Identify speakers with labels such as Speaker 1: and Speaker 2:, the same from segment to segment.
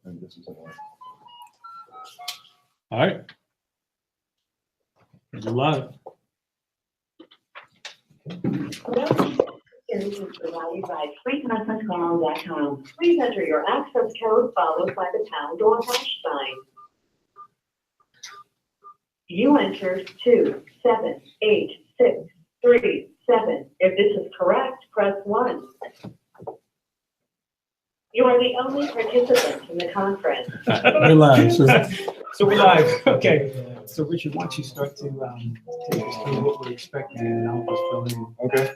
Speaker 1: And this is
Speaker 2: All right. You're live.
Speaker 3: Service is provided by freeconferencecall.com. Please enter your access code followed by the pound or hash sign. You entered 27867. If this is correct, press 1. You are the only participant in the conference.
Speaker 2: We're live. So we're live. Okay. So Richard, why don't you start to take us through what we're expecting, and I'll just fill in.
Speaker 1: okay.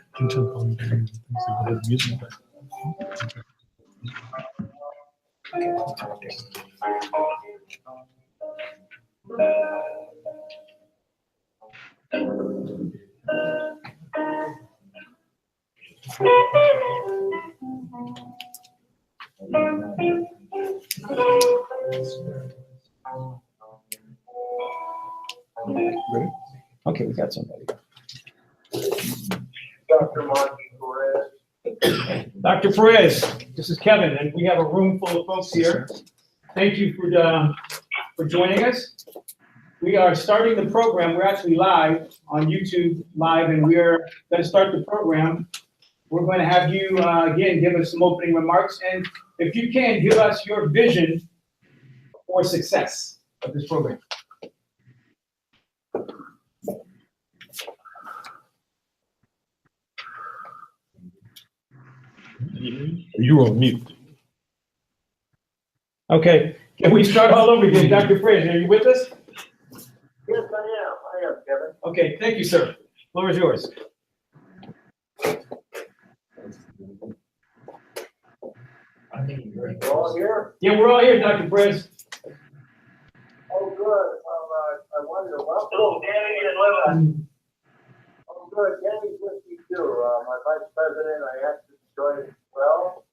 Speaker 2: Ready? Okay, we got somebody.
Speaker 4: Dr. Monty Perez.
Speaker 2: Dr. Perez, this is Kevin, and we have a room full of folks here. Thank you for joining us. We are starting the program. We're actually live on YouTube Live, and we're going to start the program. We're going to have you, again, give us some opening remarks, and if you can, give us your vision for success of this program.
Speaker 1: You're on mute.
Speaker 2: Okay, can we start all over again? Dr. Perez, are you with us?
Speaker 4: Yes, I am, Kevin.
Speaker 2: Okay, thank you, sir. Floor is yours.
Speaker 4: You all here?
Speaker 2: Yeah, we're all here, Dr. Perez.
Speaker 4: Oh, good. I wanted to welcome. Hello, Danny and Levin. Oh, good. Danny's with me too. My vice president, I asked him to join as well.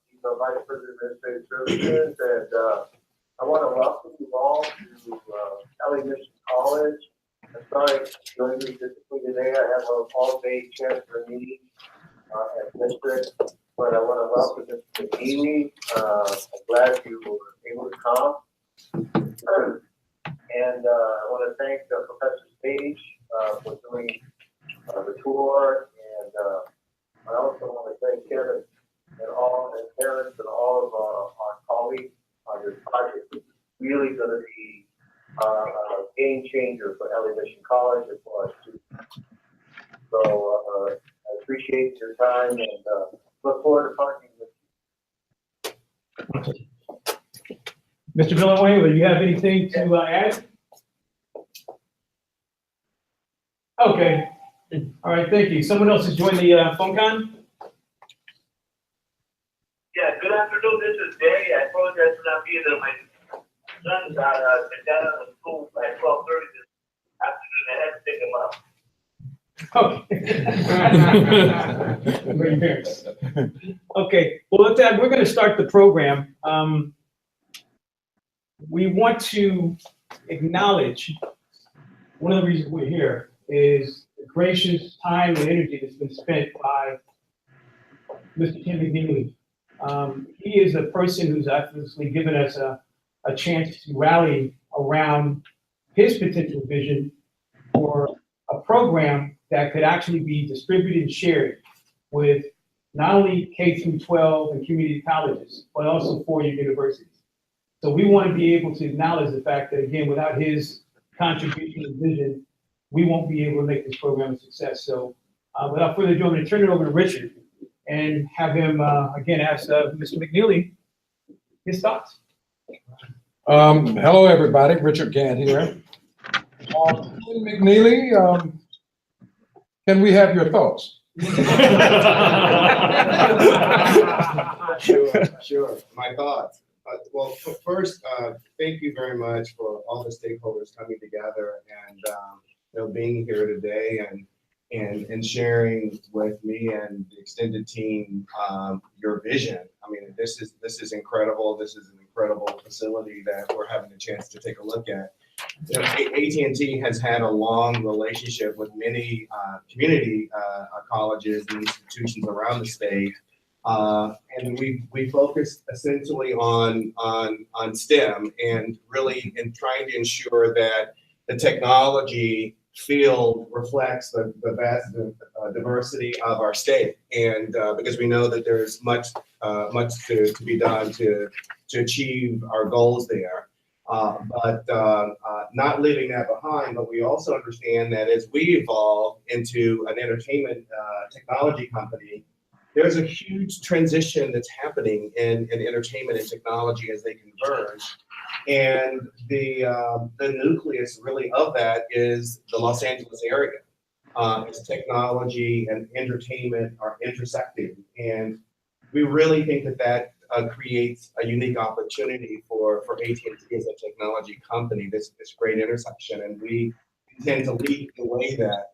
Speaker 4: He's our vice president of administrative services, and I want to welcome you all to LA Mission College. I'm sorry to join you physically today. I have an all-day chancellor meeting at district, but I want to welcome Mr. Mcneely. I'm glad you were able to come. And I want to thank Professor Sage for doing the tour, and I also want to thank Kevin and all and parents and all of our colleagues on this project. It's really going to be a game changer for LA Mission College and for our students. So I appreciate your time and look forward to partnering with you.
Speaker 2: Mr. Villanueva, do you have anything to add? Okay. All right, thank you. Someone else has joined the phone con?
Speaker 4: Yeah, good afternoon. This is Danny. I apologize for not being there. My son's been down at the school by 12:30 this afternoon. I had to pick him up.
Speaker 2: Okay. Great parents. Okay, well, with that, we're going to start the program. We want to acknowledge one of the reasons we're here is the gracious time and energy that's been spent by Mr. Tim Mcneely. He is a person who's obviously given us a chance to rally around his potential vision for a program that could actually be distributed and shared with not only K through 12 and community colleges, but also four-year universities. So we want to be able to acknowledge the fact that, again, without his contribution and vision, we won't be able to make this program a success. So without further ado, I'm going to turn it over to Richard and have him, again, ask Mr. Mcneely his thoughts.
Speaker 5: Hello, everybody. Richard Gant here. McNeely, can we have your thoughts?
Speaker 6: Sure. My thoughts. Well, first, thank you very much for all the stakeholders coming together and being here today and sharing with me and the extended team your vision. I mean, this is incredible. This is an incredible facility that we're having a chance to take a look at. You know, At&T has had a long relationship with many community colleges and institutions around the state. And we focus essentially on STEM and really in trying to ensure that the technology field reflects the vast diversity of our state. And because we know that there's much to be done to achieve our goals there. But not leaving that behind, but we also understand that as we evolve into an entertainment technology company, there's a huge transition that's happening in entertainment and technology as they converge. And the nucleus really of that is the Los Angeles area. As technology and entertainment are intersecting. And we really think that creates a unique opportunity for AT&T as a technology company, this great intersection. And we intend to lead the way there.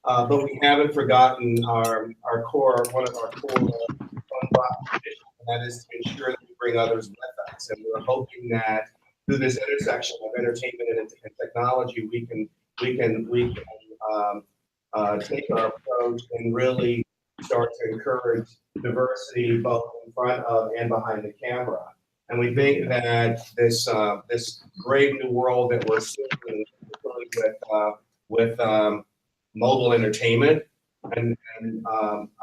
Speaker 6: But we haven't forgotten one of our core traditions, and that is to ensure that we bring others with us. And we're hoping that through this intersection of entertainment and technology, we can take our approach and really start to encourage diversity both in front of and behind the camera. And we think that this great new world that we're seeing with mobile entertainment and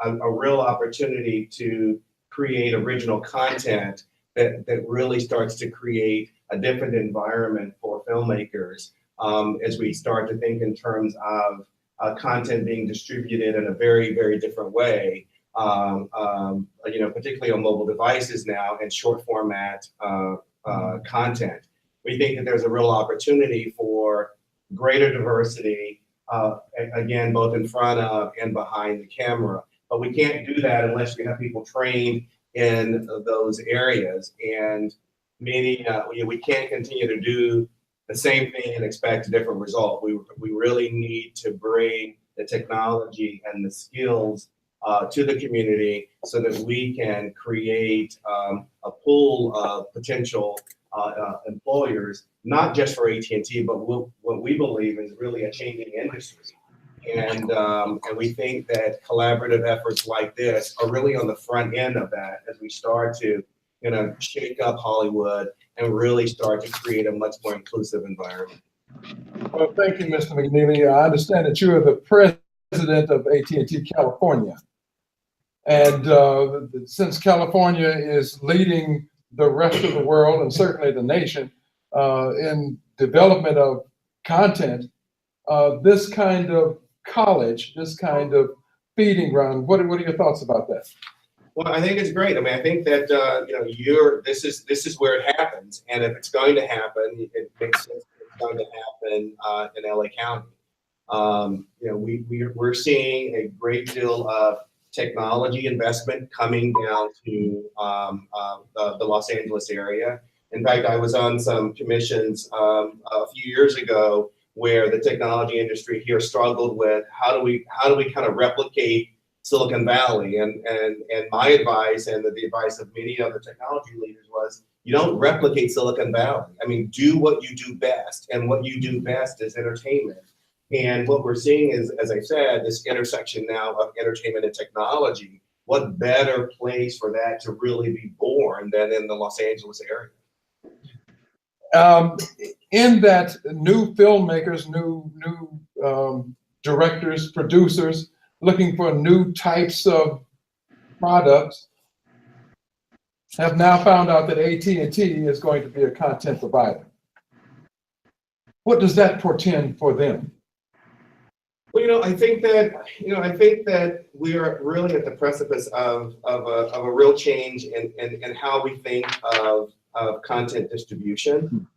Speaker 6: a real opportunity to create original content that really starts to create a different environment for filmmakers as we start to think in terms of content being distributed in a very, very different way, particularly on mobile devices now and short format content. We think that there's a real opportunity for greater diversity, again, both in front of and behind the camera. But we can't do that unless we have people trained in those areas. And we can't continue to do the same thing and expect a different result. We really need to bring the technology and the skills to the community so that we can create a pool of potential employers, not just for AT&T, but what we believe is really a changing industry. And we think that collaborative efforts like this are really on the front end of that as we start to shake up Hollywood and really start to create a much more inclusive environment.
Speaker 5: Well, thank you, Mr. McNeely. I understand that you are the president of AT&T California. And since California is leading the rest of the world and certainly the nation in development of content, this kind of college, this kind of feeding ground, what are your thoughts about that?
Speaker 6: Well, I think it's great. I mean, I think that this is where it happens, and if it's going to happen, it makes sense that it's going to happen in LA County. We're seeing a great deal of technology investment coming down to the Los Angeles area. In fact, I was on some commissions a few years ago where the technology industry here struggled with how do we kind of replicate Silicon Valley, and my advice and the advice of many other technology leaders was, you don't replicate Silicon Valley. I mean, do what you do best, and what you do best is entertainment. And what we're seeing is, as I said, this intersection now of entertainment and technology. What better place for that to really be born than in the Los Angeles area?
Speaker 5: In that, new filmmakers, new directors, producers, looking for new types of products, have now found out that AT&T is going to be a content provider. What does that portend for them?
Speaker 6: Well, I think that we are really at the precipice of a real change in how we think of content distribution.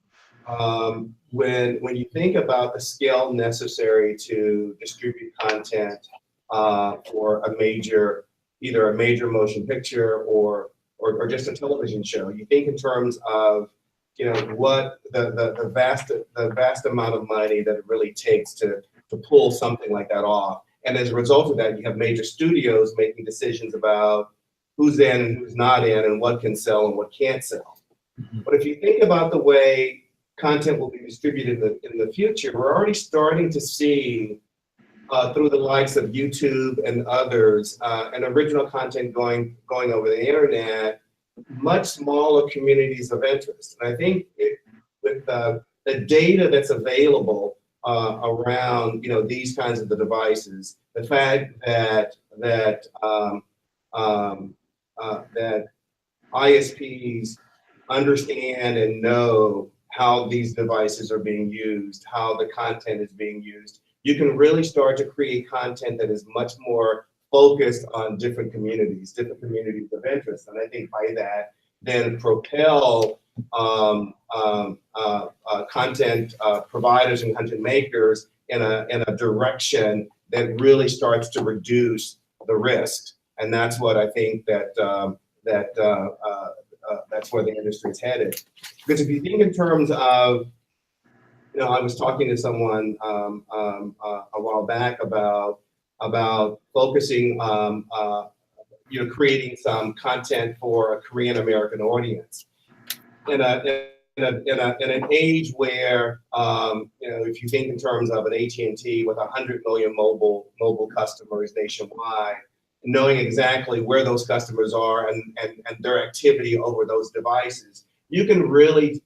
Speaker 6: When you think about the scale necessary to distribute content for either a major motion picture or just a television show, you think in terms of what the vast amount of money that it really takes to pull something like that off. And as a result of that, you have major studios making decisions about who's in and who's not in and what can sell and what can't sell. Mm-hmm. But if you think about the way content will be distributed in the future, we're already starting to see through the likes of YouTube and others, and original content going over the internet, much smaller communities of interest. And I think with the data that's available around these kinds of the devices, the fact that ISPs understand and know how these devices are being used, how the content is being used, you can really start to create content that is much more focused on different communities of interest. And I think by that, then propel content providers and content makers in a direction that really starts to reduce the risk. And that's what I think that's where the industry is headed. Because if you think in terms of, I was talking to someone a while back about focusing, creating some content for a Korean American audience in an age where, if you think in terms of an At&T with 100 million mobile customers nationwide, knowing exactly where those customers are and their activity over those devices, you can really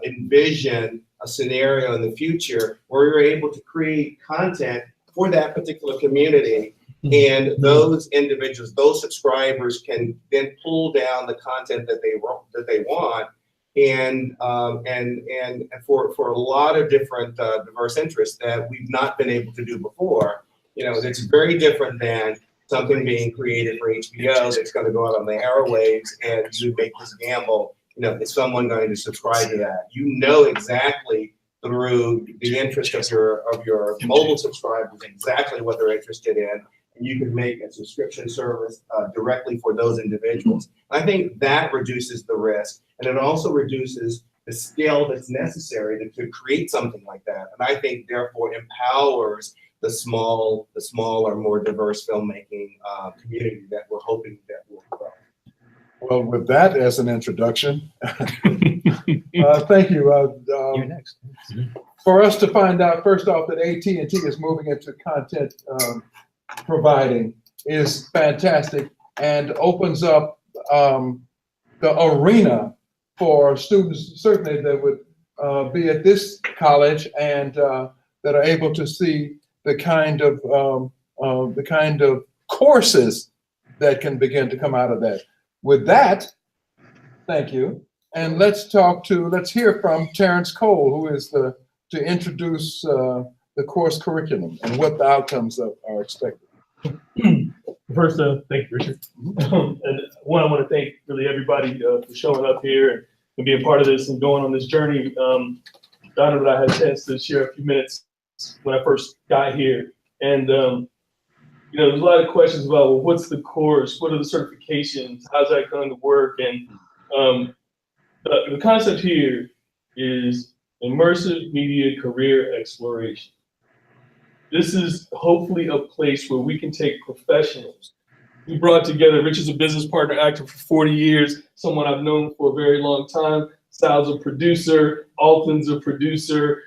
Speaker 6: envision a scenario in the future where you're able to create content for that particular community, and those individuals, those subscribers, can then pull down the content that they want, and for a lot of different diverse interests that we've not been able to do before. It's very different than something being created for HBO that's going to go out on the airwaves, and you make this gamble. Is someone going to subscribe to that? Exactly through the interest of your mobile subscribers exactly what they're interested in, and you can make a subscription service directly for those individuals. I think that reduces the risk, and it also reduces the scale that's necessary to create something like that. And I think therefore empowers the smaller, more diverse filmmaking community that we're hoping that will grow.
Speaker 5: Well, with that as an introduction, thank you.
Speaker 1: You're next.
Speaker 5: For us to find out, first off, that AT&T is moving into content providing is fantastic, and opens up the arena for students, certainly that would be at this college and that are able to see the kind of courses that can begin to come out of that. With that, thank you. And let's hear from Terrence Cole, who is to introduce the course curriculum and what the outcomes are expected.
Speaker 1: First, thank you, Richard. And one, I want to thank really everybody for showing up here and being part of this and going on this journey. Donna and I had a chance to share a few minutes when I first got here. And there's a lot of questions about, well, what's the course? What are the certifications? How's that going to work? And the concept here is immersive media career exploration. This is hopefully a place where we can take professionals. We brought together, Rich is a business partner, actor for 40 years, someone I've known for a very long time. Sal's a producer, Alton's a producer.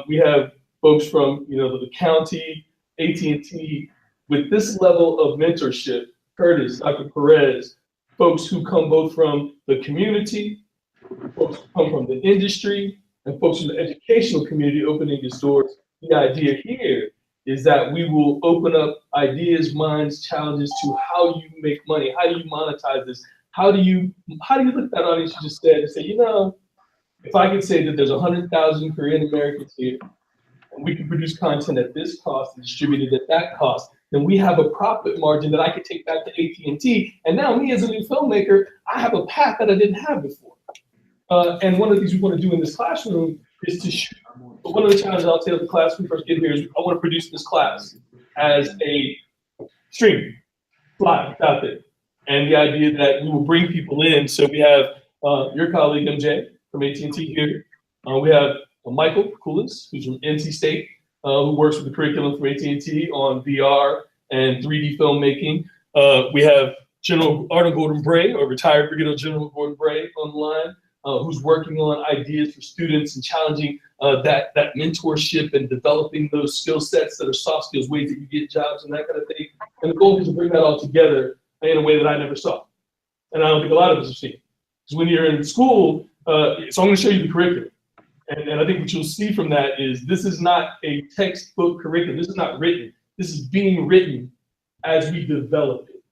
Speaker 1: We have folks from the county, At&T, with this level of mentorship, Curtis, Dr. Perez, folks who come both from the community, folks who come from the industry, and folks from the educational community opening its doors. The idea here is that we will open up ideas, minds, challenges to how you make money, how do you monetize this, how do you look at that audience you just said and say, if I could say that there's 100,000 Korean Americans here, and we can produce content at this cost and distribute it at that cost, then we have a profit margin that I could take back to At&T. And now me as a new filmmaker, I have a path that I didn't have before. And one of the things we want to do in this classroom is to shoot. But one of the challenges I'll tell the class when we first get here is I want to produce this class as a stream, live, out there. And the idea that we will bring people in. So we have your colleague, MJ, from At&T here. We have Michael Coolis, who's from NC State, who works with the curriculum from At&T on VR and 3D filmmaking. We have General Arnold Gordon Bray, or retired Brigadier General Gordon Bray, on the line. who's working on ideas for students and challenging that mentorship and developing those skill sets that are soft skills, ways that you get jobs and that kind of thing. And the goal is to bring that all together in a way that I never saw. And I don't think a lot of us have seen. Because when you're in school, so I'm going to show you the curriculum. And I think what you'll see from that is this is not a textbook curriculum. This is not written. This is being written as we develop it.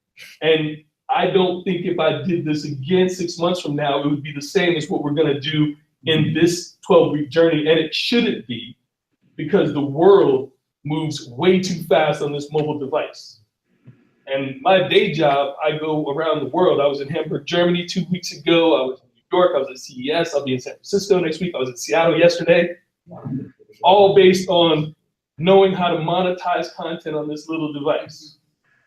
Speaker 1: And I don't think if I did this again 6 months from now, it would be the same as what we're going to do in this 12-week journey. And it shouldn't be, because the world moves way too fast on this mobile device. And my day job, I go around the world. I was in Hamburg, Germany 2 weeks ago. I was in New York. I was at CES. I'll be in San Francisco next week. I was in Seattle yesterday. All based on knowing how to monetize content on this little device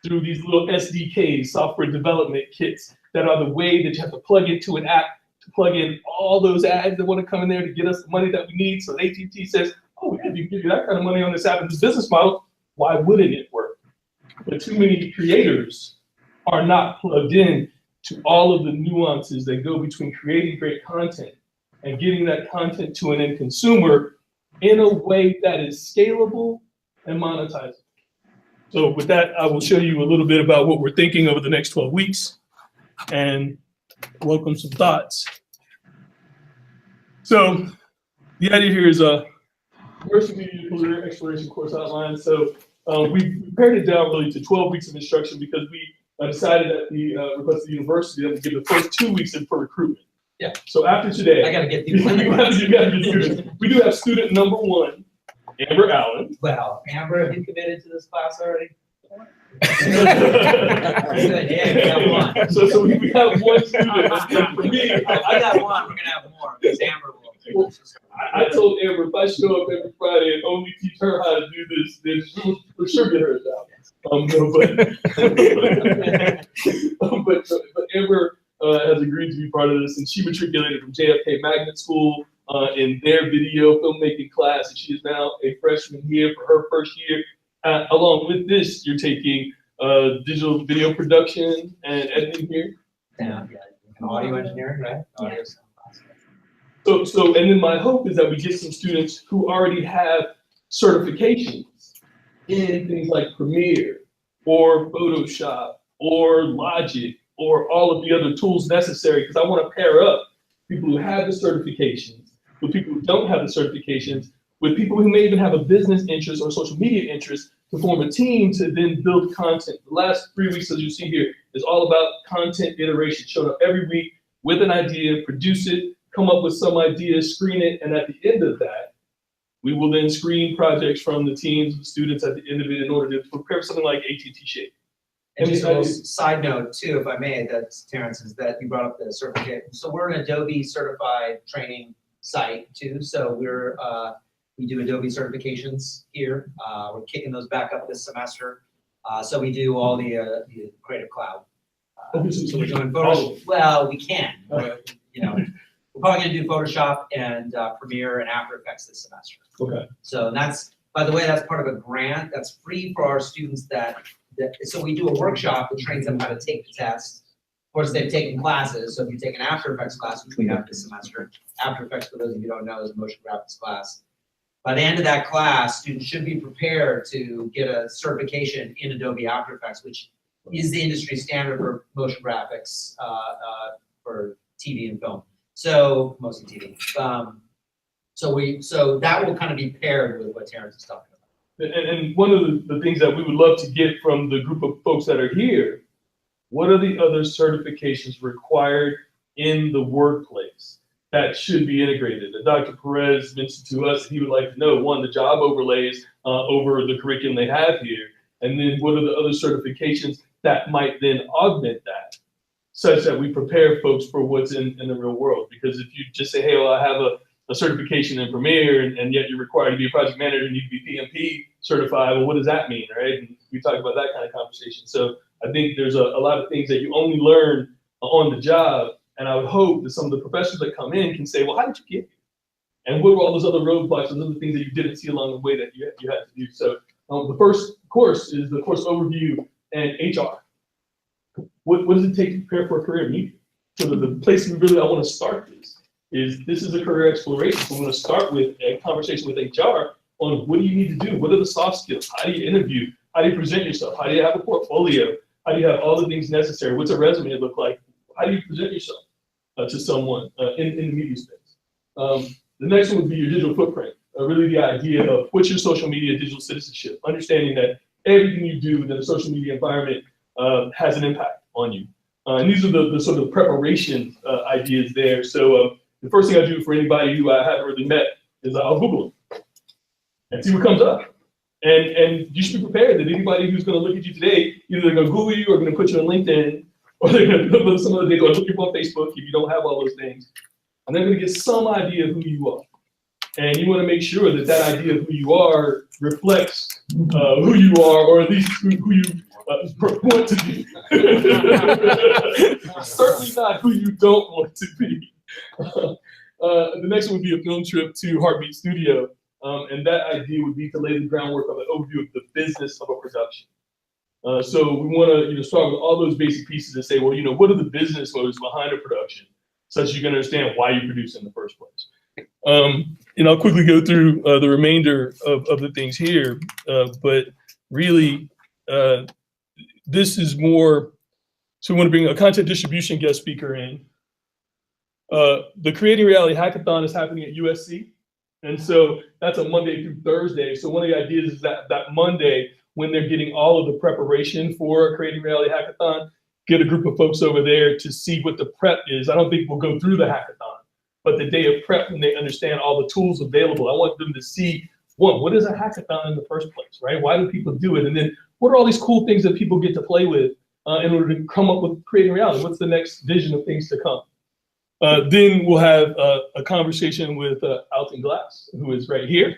Speaker 1: through these little SDKs, software development kits, that are the way that you have to plug into an app to plug in all those ads that want to come in there to get us the money that we need. So AT&T says, oh, yeah, if you give you that kind of money on this app and this business model, why wouldn't it work? But too many creators are not plugged in to all of the nuances that go between creating great content and getting that content to an end consumer in a way that is scalable and monetizable. So with that, I will show you a little bit about what we're thinking over the next 12 weeks and welcome some thoughts. So the idea here is a commercial media career exploration course outline. So we pared it down really to 12 weeks of instruction because we decided at the request of the university that we give the first 2 weeks in for recruitment.
Speaker 7: Yeah.
Speaker 1: So after today,
Speaker 7: I gotta get
Speaker 1: you gotta get students. We do have student number 1, Amber Allen.
Speaker 7: Well, Amber, have you committed to this class already?
Speaker 1: So we have 1 student. For me,
Speaker 7: I got one, we're gonna have more, because Amber will.
Speaker 1: I told Amber if I show up every Friday and only teach her how to do this, then we'll sure get her a job. But Amber has agreed to be part of this, and she matriculated from JFK Magnet School in their video filmmaking class, and she is now a freshman here for her first year. Along with this, you're taking digital video production and editing here.
Speaker 7: Yeah, and audio engineering, right? Audio.
Speaker 1: So, and then my hope is that we get some students who already have certifications in things like Premiere or Photoshop or Logic or all of the other tools necessary, because I want to pair up people who have the certifications with people who don't have the certifications, with people who may even have a business interest or social media interest, to form a team to then build content. The last 3 weeks, as you see here, is all about content iteration, showing up every week with an idea, produce it, come up with some ideas, screen it, and at the end of that, we will then screen projects from the teams, the students at the end of it in order to prepare something like AT&T Shape.
Speaker 7: And just a little side note too, if I may, that's Terrence, is that you brought up the certificate. So we're an Adobe certified training site too. So we do Adobe certifications here. We're kicking those back up this semester. So we do all the Creative Cloud. So we're doing Photoshop. Well, we can, but, you know. We're probably going to do Photoshop and Premiere and After Effects this semester.
Speaker 1: Okay.
Speaker 7: So that's, by the way, that's part of a grant that's free for our students so we do a workshop that trains them how to take the test. Of course, they've taken classes. So if you take an After Effects class, which we have this semester, After Effects, for those of you who don't know, is a motion graphics class. By the end of that class, students should be prepared to get a certification in Adobe After Effects, which is the industry standard for motion graphics for TV and film. So mostly TV. So that will kind of be paired with what Terrence is talking about.
Speaker 1: And one of the things that we would love to get from the group of folks that are here, what are the other certifications required in the workplace that should be integrated? And Dr. Perez mentioned to us that he would like to know, 1, the job overlays over the curriculum they have here, and then what are the other certifications that might then augment that, such that we prepare folks for what's in the real world. Because if you just say, hey, well, I have a certification in Premiere, and yet you're required to be a project manager and need to be PMP certified, well, what does that mean, right? And we talk about that kind of conversation. So I think there's a lot of things that you only learn on the job, and I would hope that some of the professionals that come in can say, well, how did you get here? And what were all those other roadblocks and other things that you didn't see along the way that you had to do? So the first course is the course overview and HR. What does it take to prepare for a career in media? So the place we really I want to start this is this is a career exploration. So I'm going to start with a conversation with HR on what do you need to do? What are the soft skills? How do you interview? How do you present yourself? How do you have a portfolio? How do you have all the things necessary? What's a resume look like? How do you present yourself to someone in the media space? The next one would be your digital footprint. Really the idea of what's your social media digital citizenship, understanding that everything you do within a social media environment has an impact on you. And these are the sort of preparation ideas there. So the first thing I do for anybody who I haven't really met is I'll Google them and see what comes up. And you should be prepared that anybody who's going to look at you today, either they're going to Google you or going to put you on LinkedIn, or they're going to look some other thing, or look you on Facebook if you don't have all those things. And they're going to get some idea of who you are. And you want to make sure that that idea of who you are reflects who you are, or at least who you want to be. Certainly not who you don't want to be. The next one would be a film trip to Heartbeat Studio. And that idea would be to lay the groundwork of an overview of the business of a production. So we want to start with all those basic pieces and say, well, what are the business motives behind a production, such you can understand why you produce in the first place. And I'll quickly go through the remainder of the things here, but really, this is more, so we want to bring a content distribution guest speaker in. The Creating Reality Hackathon is happening at USC, and so that's a Monday through Thursday. So one of the ideas is that Monday, when they're getting all of the preparation for a Creating Reality Hackathon, get a group of folks over there to see what the prep is. I don't think we'll go through the hackathon, but the day of prep, when they understand all the tools available, I want them to see, one, what is a hackathon in the first place, right? Why do people do it? And then what are all these cool things that people get to play with in order to come up with Creating Reality? What's the next vision of things to come? Then we'll have a conversation with Alton Glass, who is right here.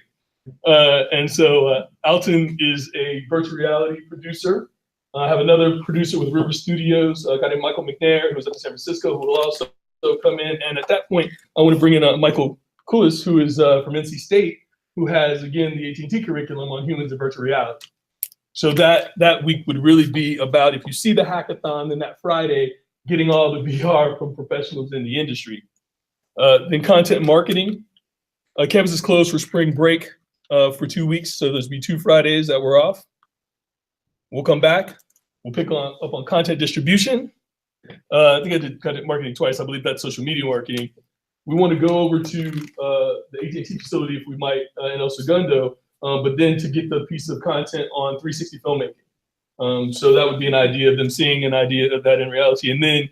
Speaker 1: And so Alton is a virtual reality producer. I have another producer with River Studios, a guy named Michael Mcneely, who's up in San Francisco, who will also come in. And at that point, I want to bring in Michael Kulis, who is from NC State, who has, again, the At&T curriculum on humans and virtual reality. So that week would really be about, if you see the hackathon, then that Friday, getting all the VR from professionals in the industry. Then content marketing. Campus is closed for spring break for 2 weeks, so there's be 2 Fridays that we're off. We'll come back. We'll pick up on content distribution. I think I did content marketing twice. I believe that's social media marketing. We want to go over to the At&T facility, if we might, in El Segundo, but then to get the piece of content on 360 filmmaking. So that would be an idea of them seeing an idea of that in reality. And then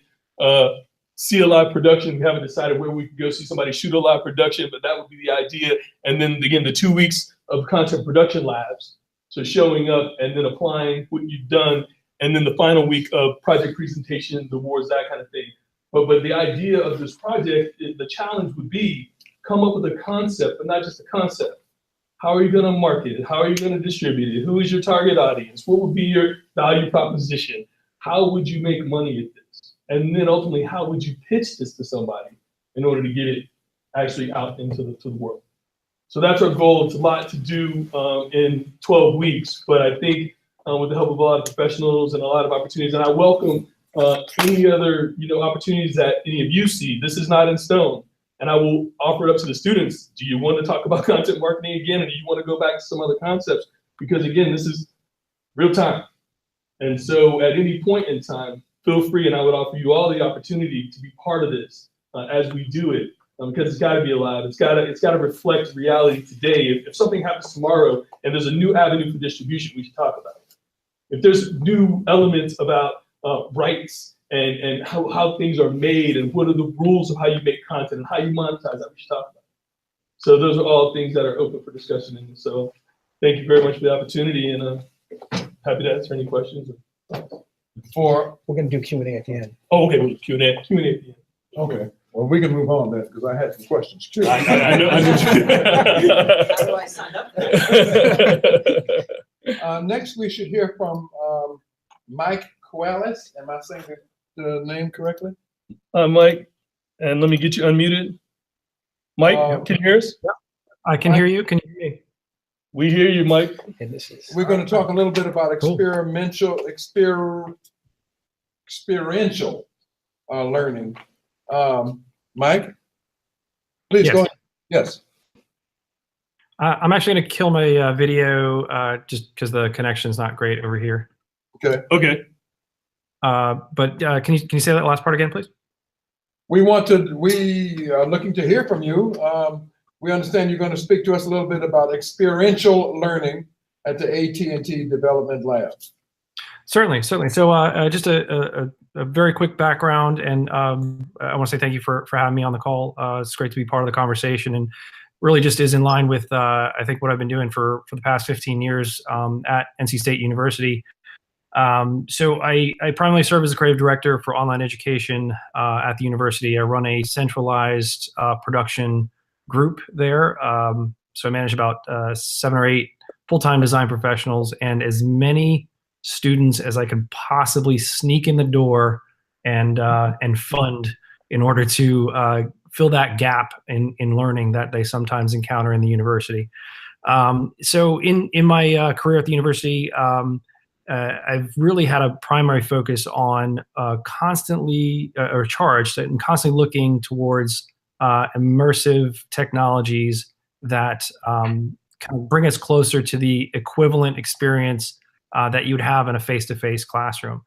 Speaker 1: see a live production. We haven't decided where we can go see somebody shoot a live production, but that would be the idea. And then again, the 2 weeks of content production labs. So showing up and then applying what you've done. And then the final week of project presentations, awards, that kind of thing. But the idea of this project, the challenge would be come up with a concept, but not just a concept. How are you going to market it? How are you going to distribute it? Who is your target audience? What would be your value proposition? How would you make money at this? And then ultimately, how would you pitch this to somebody in order to get it actually out into the world? So that's our goal. It's a lot to do in 12 weeks, but I think with the help of a lot of professionals and a lot of opportunities, and I welcome any other opportunities that any of you see. This is not in stone. And I will offer it up to the students. Do you want to talk about content marketing again? Or do you want to go back to some other concepts? Because again, this is real time. And so at any point in time, feel free, and I would offer you all the opportunity to be part of this as we do it, because it's got to be alive. It's got to reflect reality today. If something happens tomorrow and there's a new avenue for distribution, we should talk about it. If there's new elements about rights and how things are made and what are the rules of how you make content and how you monetize that, we should talk about it. So those are all things that are open for discussion. And so thank you very much for the opportunity, and happy to answer any questions.
Speaker 8: We're going to do Q&A at the end.
Speaker 1: Oh, okay, we'll Q&A at the end.
Speaker 5: Okay, well, we can move on then, because I had some questions too.
Speaker 1: I know.
Speaker 7: How do I sign up for
Speaker 5: Next, we should hear from Mike Kualis. Am I saying the name correctly?
Speaker 1: Mike, and let me get you unmuted. Mike, can you hear us?
Speaker 9: I can hear you. Can you hear me?
Speaker 1: We hear you, Mike.
Speaker 9: And this is
Speaker 5: We're going to talk a little bit about
Speaker 9: Cool.
Speaker 5: experiential learning. Mike? Please
Speaker 9: Yes.
Speaker 5: go ahead. Yes.
Speaker 9: I'm actually going to kill my video just because the connection's not great over here.
Speaker 5: Okay.
Speaker 1: Okay.
Speaker 9: But can you say that last part again, please?
Speaker 5: We are looking to hear from you. We understand you're going to speak to us a little bit about experiential learning at the AT&T Development Lab.
Speaker 9: Certainly. So just a very quick background, and I want to say thank you for having me on the call. It's great to be part of the conversation, and really just is in line with I think what I've been doing for the past 15 years at NC State University. So I primarily serve as a creative director for online education at the university. I run a centralized production group there. So I manage about 7 or 8 full-time design professionals and as many students as I could possibly sneak in the door and fund in order to fill that gap in learning that they sometimes encounter in the university. So in my career at the university, I've really had a primary focus on constantly or charged and constantly looking towards immersive technologies that kind of bring us closer to the equivalent experience that you'd have in a face-to-face classroom.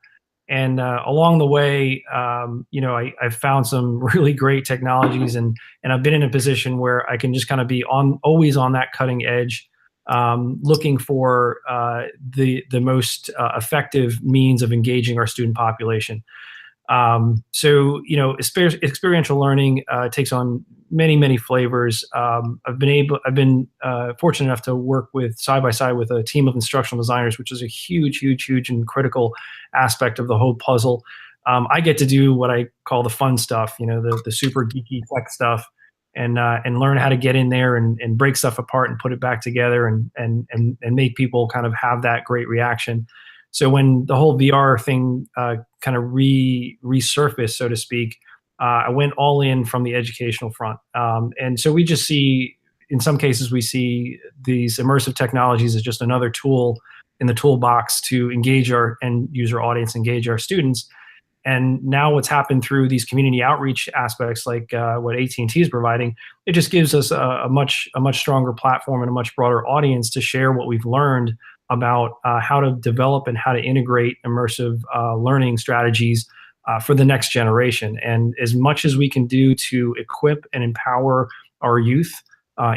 Speaker 9: And along the way, I've found some really great technologies, and I've been in a position where I can just kind of be always on that cutting edge, looking for the most effective means of engaging our student population. So experiential learning takes on many flavors. I've been fortunate enough to work side by side with a team of instructional designers, which is a huge and critical aspect of the whole puzzle. I get to do what I call the fun stuff, the super geeky tech stuff, and learn how to get in there and break stuff apart and put it back together and make people kind of have that great reaction. So when the whole VR thing kind of resurfaced, so to speak, I went all in from the educational front. And so we just see, in some cases, we see these immersive technologies as just another tool in the toolbox to engage our end user audience, engage our students. And now what's happened through these community outreach aspects, like what AT&T is providing, it just gives us a much stronger platform and a much broader audience to share what we've learned about how to develop and how to integrate immersive learning strategies for the next generation. And as much as we can do to equip and empower our youth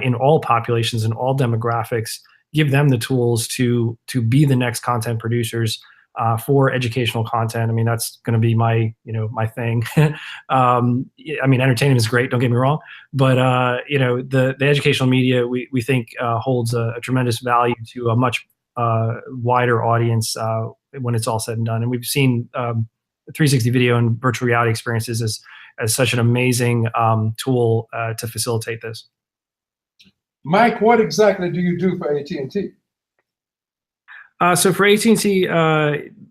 Speaker 9: in all populations and all demographics, give them the tools to be the next content producers for educational content. I mean, that's going to be my thing. I mean, entertainment is great, don't get me wrong, but the educational media we think holds a tremendous value to a much wider audience when it's all said and done. And we've seen 360 video and virtual reality experiences as such an amazing tool to facilitate this.
Speaker 5: Mike, what exactly do you do for AT&T?
Speaker 9: So for AT&T,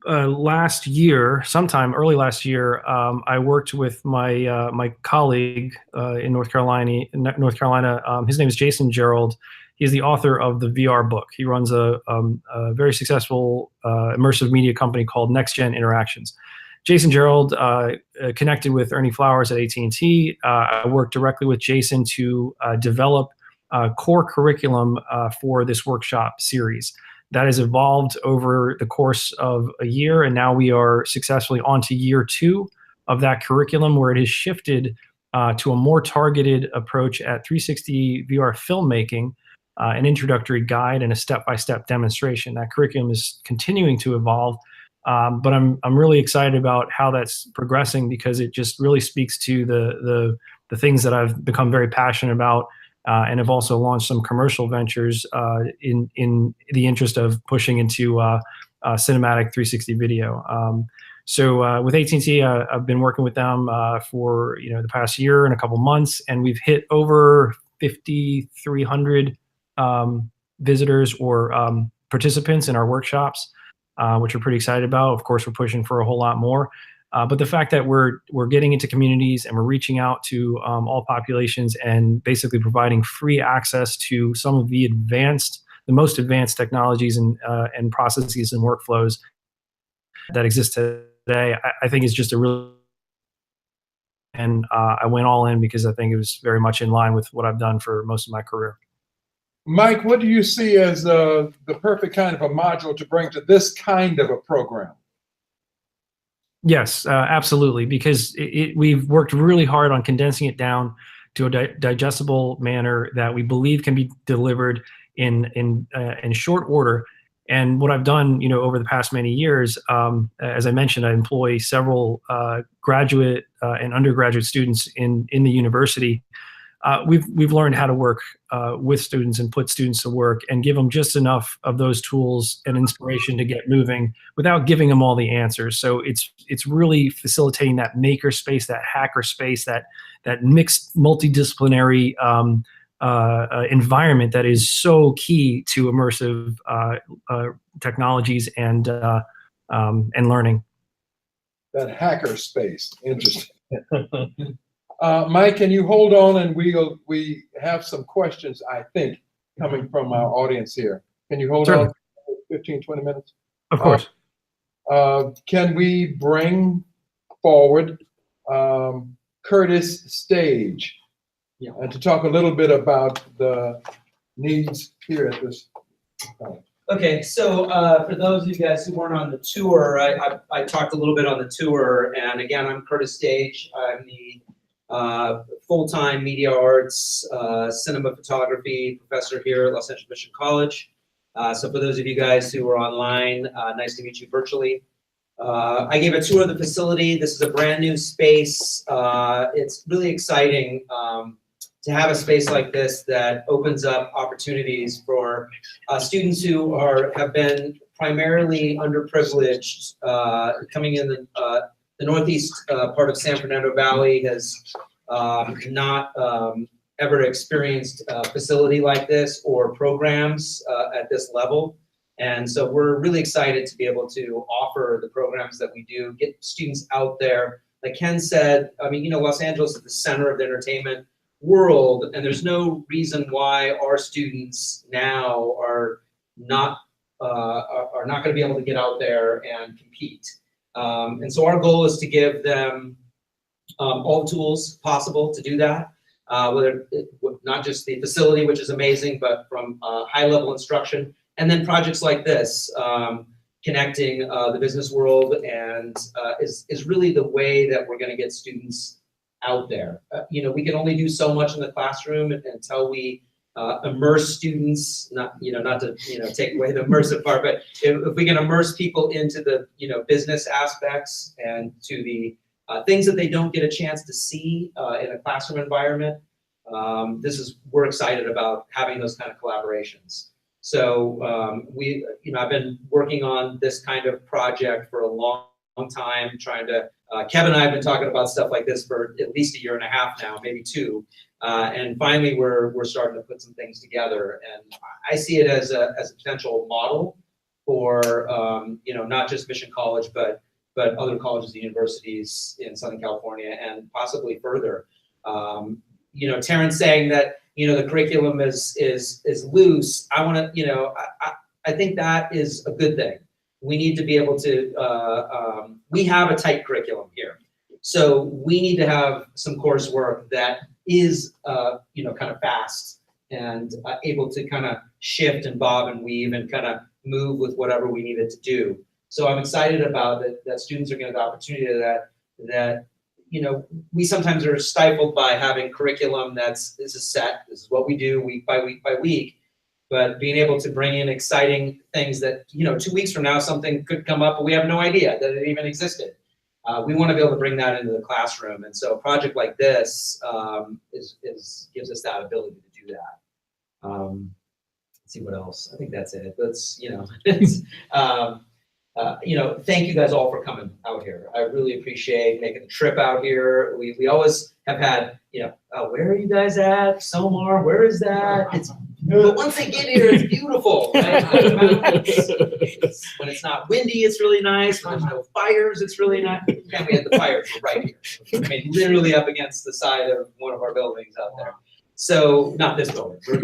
Speaker 9: last year, sometime early last year, I worked with my colleague in North Carolina. His name is Jason Gerald. He's the author of the VR book. He runs a very successful immersive media company called Next Gen Interactions. Jason Gerald connected with Ernie Flowers at AT&T. I worked directly with Jason to develop core curriculum for this workshop series. That has evolved over the course of a year, and now we are successfully on to year 2 of that curriculum, where it has shifted to a more targeted approach at 360 VR filmmaking, an introductory guide, and a step-by-step demonstration. That curriculum is continuing to evolve, but I'm really excited about how that's progressing, because it just really speaks to the things that I've become very passionate about. And have also launched some commercial ventures in the interest of pushing into cinematic 360 video. So with AT&T, I've been working with them for the past year and a couple months, and we've hit over 5,300 visitors or participants in our workshops, which we're pretty excited about. Of course, we're pushing for a whole lot more. But the fact that we're getting into communities and we're reaching out to all populations and basically providing free access to some of the most advanced technologies and processes and workflows that exist today, I think is just a really and I went all in because I think it was very much in line with what I've done for most of my career.
Speaker 5: Mike, what do you see as the perfect kind of a module to bring to this kind of a program?
Speaker 9: Yes, absolutely, because we've worked really hard on condensing it down to a digestible manner that we believe can be delivered in short order. And what I've done, over the past many years, as I mentioned, I employ several graduate and undergraduate students in the university. We've learned how to work with students and put students to work and give them just enough of those tools and inspiration to get moving without giving them all the answers. So it's really facilitating that maker space, that hacker space, that mixed multidisciplinary environment that is so key to immersive technologies and learning.
Speaker 5: That hacker space, interesting. Mike, can you hold on, and we have some questions, I think, coming from our audience here. Can you hold on 15, 20 minutes?
Speaker 9: Of course.
Speaker 5: Can we bring forward Curtis Stage and to talk a little bit about the needs here at this time?
Speaker 7: Okay, so for those of you guys who weren't on the tour, I talked a little bit on the tour, and again, I'm Curtis Stage. I'm the full-time media arts, cinema photography professor here at Los Angeles Mission College. So for those of you guys who are online, nice to meet you virtually. I gave a tour of the facility. This is a brand new space. It's really exciting to have a space like this that opens up opportunities for students who have been primarily underprivileged. Coming in the northeast part of San Fernando Valley has not ever experienced a facility like this or programs at this level. And so we're really excited to be able to offer the programs that we do, get students out there. Like Ken said, I mean, Los Angeles is the center of the entertainment world, and there's no reason why our students now are not going to be able to get out there and compete. And so our goal is to give them all the tools possible to do that, whether not just the facility, which is amazing, but from high-level instruction, and then projects like this, connecting the business world, and is really the way that we're going to get students out there. We can only do so much in the classroom until we immerse students, not to take away the immersive part, but if we can immerse people into the business aspects and to the things that they don't get a chance to see in a classroom environment, we're excited about having those kind of collaborations. So I've been working on this kind of project for a long time, trying to. Kevin and I have been talking about stuff like this for at least 1.5 years now, maybe 2. And finally, we're starting to put some things together. And I see it as a potential model for not just Mission College, but other colleges and universities in Southern California and possibly further. Terrence saying that the curriculum is loose. I think that is a good thing. We need to be able to, we have a tight curriculum here. So we need to have some coursework that is, kind of fast and able to kind of shift and bob and weave and kind of move with whatever we need it to do. So I'm excited about that students are going to have the opportunity that we sometimes are stifled by having curriculum this is set, this is what we do week by week by week. But being able to bring in exciting things that, 2 weeks from now, something could come up, but we have no idea that it even existed. We want to be able to bring that into the classroom. And so a project like this gives us that ability to do that. Let's see what else. I think that's it. Thank you guys all for coming out here. I really appreciate making the trip out here. We always have had, where are you guys at? Somar, where is that? But once they get here, it's beautiful. Right? When it's not windy, it's really nice. When there's no fires, it's really nice. And we had the fires right here. I mean, literally up against the side of one of our buildings out there. So, not this building. This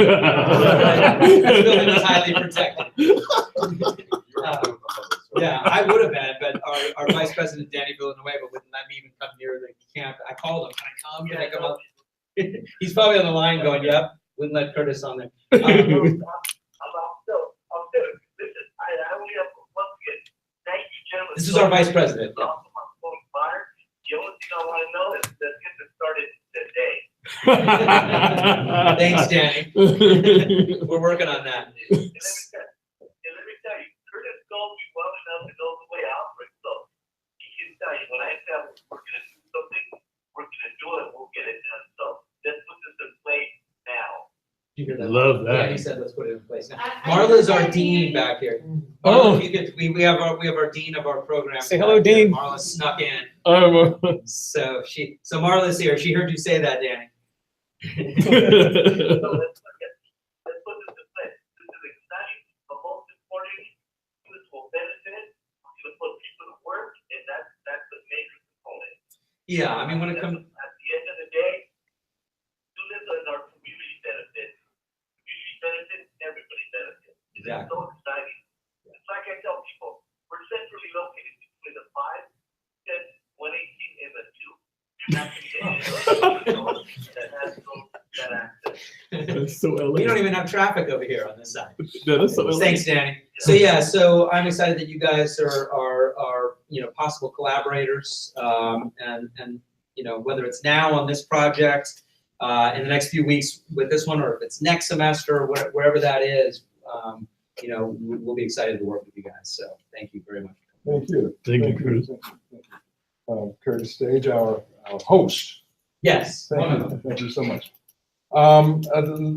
Speaker 7: building is highly protected. Yeah, I would have been, but our Vice President, Danny Villanueva, wouldn't let me even come near the camp. I called him, can I come? Can I come up? He's probably on the line going, yep, wouldn't let Curtis on there.
Speaker 4: I'm still, listen, I only have one kid. Thank you, gentlemen.
Speaker 7: This is our Vice President.
Speaker 4: The only thing I want to know is that it started today.
Speaker 7: Thanks, Danny. We're working on that.
Speaker 4: And let me tell you, Curtis knows me well enough to know the way I operate. So he can tell you, when I tell him we're going to do something, we're going to do it, we'll get it done. So let's put this in place now.
Speaker 7: You hear that?
Speaker 1: Love that.
Speaker 7: Danny said, let's put it in place now. Marla's our dean back here.
Speaker 1: Oh.
Speaker 7: Marla, if you could, we have our dean of our program.
Speaker 8: Say hello,
Speaker 7: back here.
Speaker 8: Dean.
Speaker 7: Marla snuck in. So Marla's here. She heard you say that, Danny.
Speaker 4: So let's put this in place. This is exciting, but most importantly, this will benefit. We're going to put people to work, and that's the major component.
Speaker 7: Yeah, I mean, when it comes.
Speaker 4: At the end of the day, students are our community benefit. Community benefit, everybody benefits. It's
Speaker 7: Exactly.
Speaker 4: so exciting. It's like I tell people, we're centrally located between the 5, 10, 118, and the 2. You're not going to get anyone that has that access.
Speaker 1: That's so
Speaker 7: We don't
Speaker 1: LA.
Speaker 7: even have traffic over here on this side.
Speaker 1: Yeah, that's so LA.
Speaker 7: Thanks, Danny. So yeah, so I'm excited that you guys are possible collaborators, and whether it's now on this project, in the next few weeks with this one, or if it's next semester, or wherever that is, we'll be excited to work with you guys. So thank you very much.
Speaker 5: Thank you.
Speaker 1: Thank you, Curtis.
Speaker 5: Curtis Stage, our host.
Speaker 7: Yes.
Speaker 5: Thank you so much.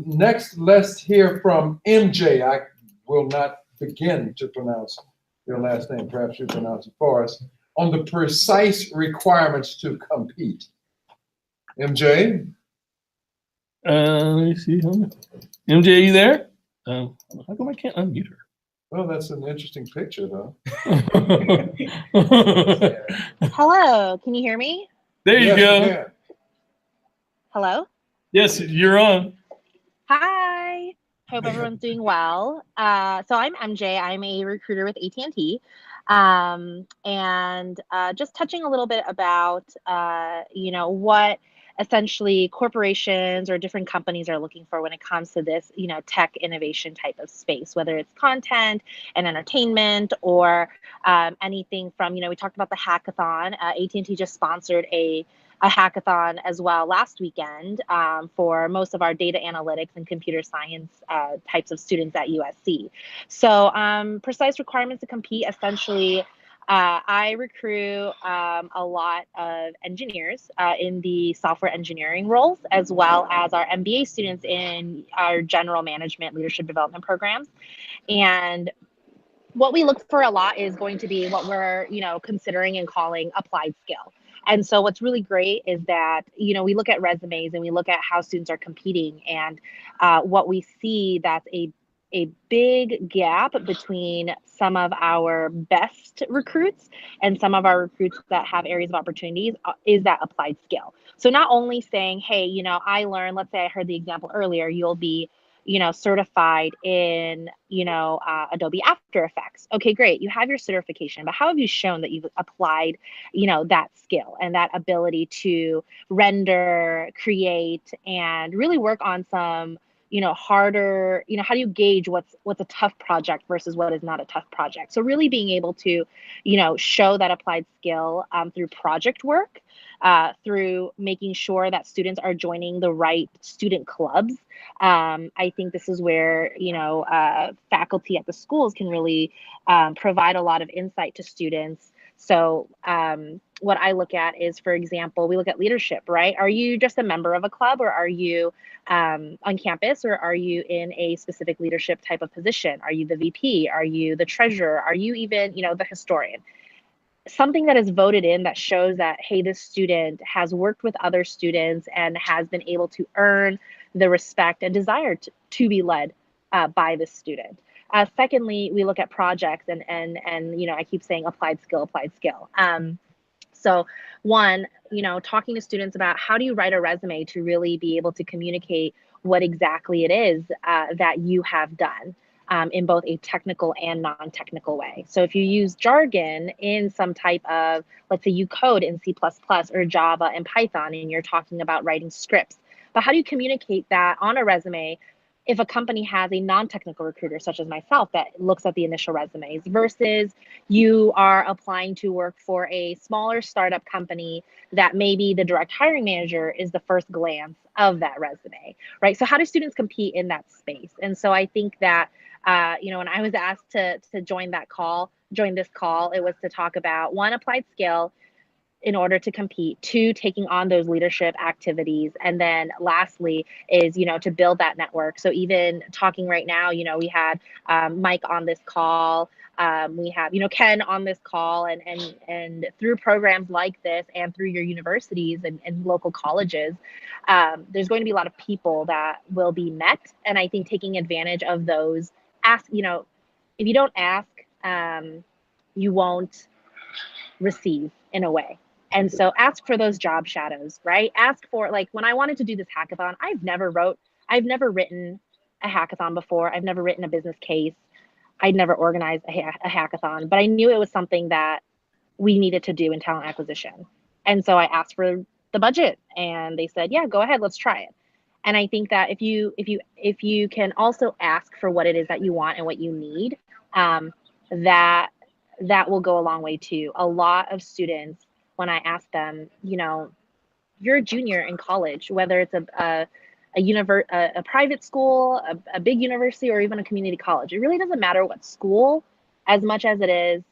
Speaker 5: Next, let's hear from MJ. I will not begin to pronounce your last name. Perhaps you pronounce it for us. On the precise requirements to compete. MJ?
Speaker 1: Let me see. MJ, you there? How come I can't unmute her?
Speaker 5: Well, that's an interesting picture, though.
Speaker 10: Hello, can you hear me?
Speaker 1: There you
Speaker 5: Yes,
Speaker 1: go.
Speaker 5: we can.
Speaker 10: Hello?
Speaker 1: Yes, you're on.
Speaker 10: Hi. Hope everyone's doing well. So I'm MJ. I'm a recruiter with At&T. And just touching a little bit about, what essentially corporations or different companies are looking for when it comes to this, tech innovation type of space, whether it's content and entertainment or anything from, we talked about the hackathon. At&T just sponsored a hackathon as well last weekend for most of our data analytics and computer science types of students at USC. So precise requirements to compete, essentially, I recruit a lot of engineers in the software engineering roles, as well as our MBA students in our general management leadership development programs. And what we look for a lot is going to be what we're, considering and calling applied skill. And so what's really great is that, we look at resumes and we look at how students are competing, and what we see that's a big gap between some of our best recruits and some of our recruits that have areas of opportunities is that applied skill. So not only saying, hey, I learned, let's say I heard the example earlier, you'll be certified in, Adobe After Effects. Okay, great. You have your certification, but how have you shown that you've applied, that skill and that ability to render, create, and really work on some, harder, how do you gauge what's a tough project versus what is not a tough project? So really being able to, show that applied skill through project work, through making sure that students are joining the right student clubs. I think this is where, faculty at the schools can really provide a lot of insight to students. So what I look at is, for example, we look at leadership, right? Are you just a member of a club, or are you on campus, or are you in a specific leadership type of position? Are you the VP? Are you the treasurer? Are you even, the historian? Something that is voted in that shows that, hey, this student has worked with other students and has been able to earn the respect and desire to be led by this student. Secondly, we look at projects and I keep saying applied skill. So one, talking to students about how do you write a resume to really be able to communicate what exactly it is that you have done. in both a technical and non-technical way. So if you use jargon in some type of, let's say you code in C++ or Java and Python, and you're talking about writing scripts, but how do you communicate that on a resume if a company has a non-technical recruiter, such as myself, that looks at the initial resumes versus you are applying to work for a smaller startup company that maybe the direct hiring manager is the first glance of that resume, right? So how do students compete in that space? And so I think that, when I was asked to join this call, it was to talk about, one, applied skill in order to compete, two, taking on those leadership activities, and then lastly is, to build that network. So even talking right now, we had Mike on this call, we have, Ken on this call, and through programs like this and through your universities and local colleges, there's going to be a lot of people that will be met. And I think taking advantage of those, if you don't ask, you won't receive in a way. And so ask for those job shadows, right? Ask for, like, when I wanted to do this hackathon, I've never written a hackathon before. I've never written a business case. I'd never organized a hackathon, but I knew it was something that we needed to do in talent acquisition. And so I asked for the budget and they said, yeah, go ahead, let's try it. And I think that if you can also ask for what it is that you want and what you need, that will go a long way too. A lot of students, when I ask them, you're a junior in college, whether it's a private school, a big university, or even a community college, it really doesn't matter what school as much as it is,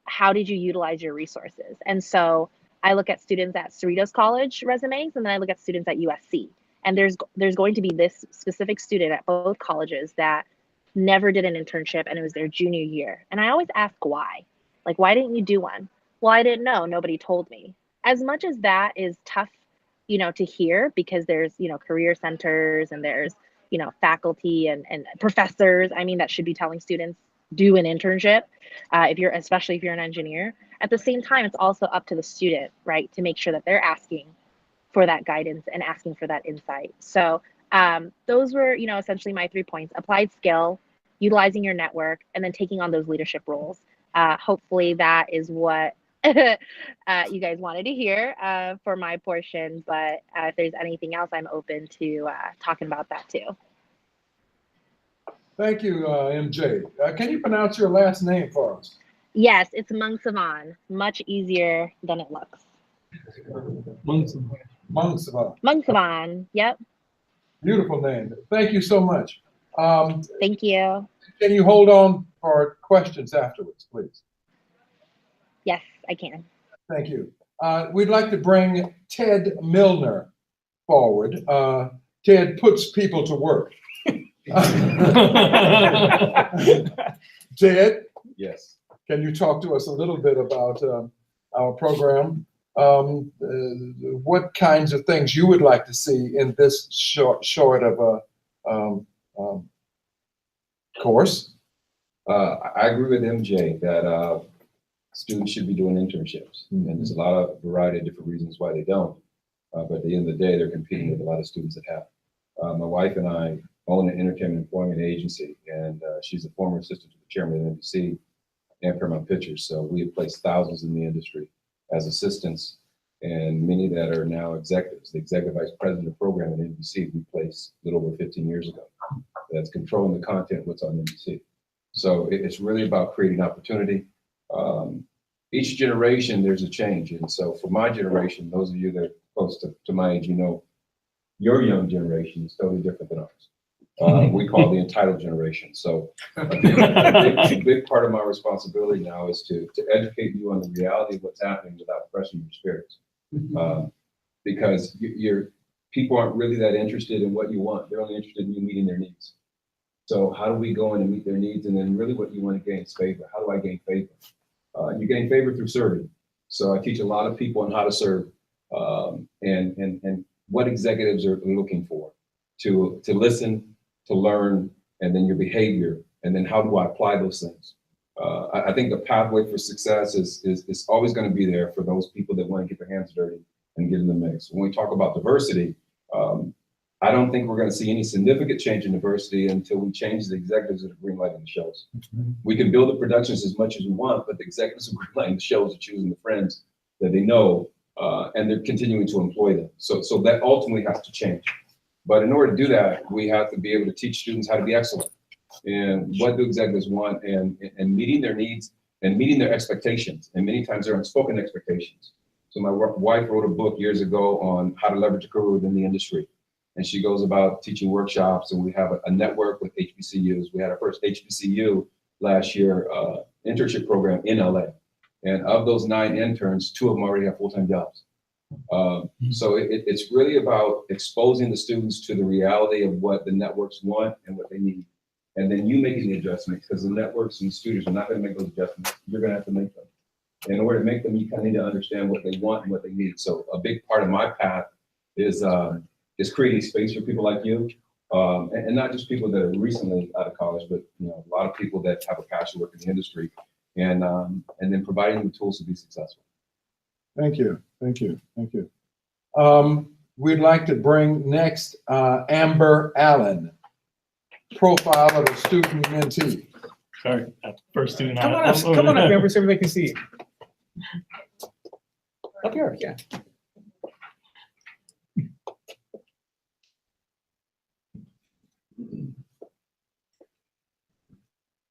Speaker 10: how did you utilize your resources? And so I look at students at Cerritos College resumes, and then I look at students at USC. And there's going to be this specific student at both colleges that never did an internship, and it was their junior year. And I always ask why. Like, why didn't you do one? Well, I didn't know. Nobody told me. As much as that is tough, to hear, because there's, career centers and there's, faculty and professors, that should be telling students, do an internship, especially if you're an engineer. At the same time, it's also up to the student, right, to make sure that they're asking for that guidance and asking for that insight. So those were, essentially my 3 points: applied skill, utilizing your network, and then taking on those leadership roles. Hopefully that is what you guys wanted to hear for my portion, but if there's anything else, I'm open to talking about that too.
Speaker 5: Thank you, MJ. Can you pronounce your last name for us?
Speaker 10: Yes, it's Mungsavan. Much easier than it looks. Mungsavan. Yep.
Speaker 5: Beautiful name. Thank you so much.
Speaker 10: Thank you.
Speaker 5: Can you hold on for questions afterwards, please?
Speaker 10: Yes, I can.
Speaker 5: Thank you. We'd like to bring Ted Milner forward. Ted puts people to work. Ted?
Speaker 11: Yes.
Speaker 5: Can you talk to us a little bit about our program? What kinds of things you would like to see in this short of a course?
Speaker 11: I agree with MJ that students should be doing internships, and there's a lot of variety of different reasons why they don't. But at the end of the day, they're competing with a lot of students that have. My wife and I own an entertainment employment agency, and she's a former assistant to the chairman of NBC and Paramount Pictures. So we have placed thousands in the industry as assistants, and many that are now executives. The executive vice president of program at NBC we placed a little over 15 years ago. That's controlling the content, what's on NBC. So it's really about creating opportunity. Each generation, there's a change. And so for my generation, those of you that are close to my age, your young generation is totally different than ours. We call the entitled generation. So a big part of my responsibility now is to educate you on the reality of what's happening without crushing your spirits. Because people aren't really that interested in what you want. They're only interested in you meeting their needs. So how do we go in and meet their needs? And then really what you want to gain is favor. How do I gain favor? You gain favor through serving. So I teach a lot of people on how to serve and what executives are looking for, to listen, to learn, and then your behavior, and then how do I apply those things? I think the pathway for success is always going to be there for those people that want to get their hands dirty and get in the mix. When we talk about diversity, I don't think we're going to see any significant change in diversity until we change the executives that are greenlighting the shows. We can build the productions as much as we want, but the executives are greenlighting the shows are choosing the friends that they know, and they're continuing to employ them. So that ultimately has to change. But in order to do that, we have to be able to teach students how to be excellent and what do executives want, and meeting their needs and meeting their expectations. And many times they're unspoken expectations. So my wife wrote a book years ago on how to leverage a career within the industry. And she goes about teaching workshops, and we have a network with HBCUs. We had our first HBCU last year, internship program in LA. And of those 9 interns, 2 of them already have full-time jobs. So it's really about exposing the students to the reality of what the networks want and what they need. And then you making the adjustments, because the networks and the students are not going to make those adjustments. You're going to have to make them. And in order to make them, you kind of need to understand what they want and what they need. So a big part of my path is creating space for people like you, and not just people that are recently out of college, but a lot of people that have a passion to work in the industry, and then providing them the tools to be successful.
Speaker 5: Thank you, thank you, thank you. We'd like to bring next Amber Allen, profile of a student mentee.
Speaker 1: Sorry, first student.
Speaker 8: Come on up, Amber, so everybody can see you. Up here, yeah.